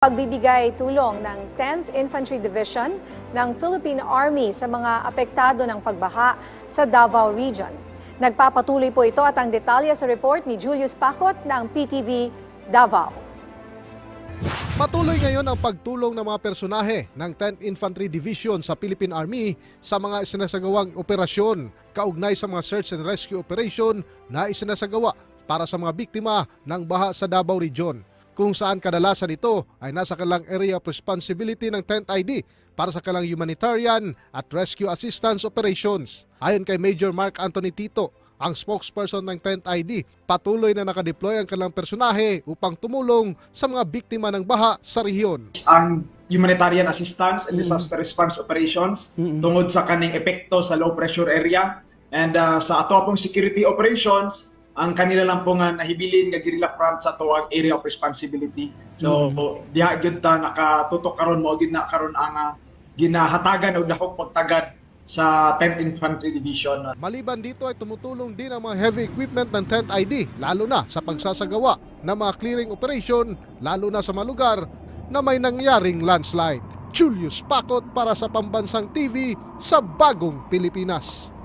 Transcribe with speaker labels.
Speaker 1: Pagbibigay tulong ng 10th Infantry Division ng Philippine Army sa mga apektado ng pagbaha sa Davao Region. Nagpapatuloy po ito at ang detalye sa report ni Julius Pacot ng PTV Davao.
Speaker 2: Patuloy ngayon ang pagtulong ng mga personahe ng 10th Infantry Division sa Philippine Army sa mga isinasagawang operasyon kaugnay sa mga search and rescue operation na isinasagawa para sa mga biktima ng baha sa Davao Region, kung saan kadalasan ito ay nasa kanilang area of responsibility ng 10th ID para sa kanilang humanitarian at rescue assistance operations. Ayon kay Major Mark Anthony Tito, ang spokesperson ng 10th ID, patuloy na nakadeploy ang kanilang personahe upang tumulong sa mga biktima ng baha sa rehiyon.
Speaker 3: Ang humanitarian assistance and disaster response operations tungod sa kaning epekto sa low pressure area, and sa ato pong security operations, ang kanila lang po nga nahibilin nga guerrilla front sa tuwag area of responsibility. So diha gyud ta nakatutok karon mo gid na karon ang ginahatagan og dakong pagtagad sa 10th Infantry Division.
Speaker 2: Maliban dito ay tumutulong din ang mga heavy equipment ng 10th ID, lalo na sa pagsasagawa ng mga clearing operation, lalo na sa mga lugar na may nangyaring landslide. Julius Pacot para sa Pambansang TV sa Bagong Pilipinas.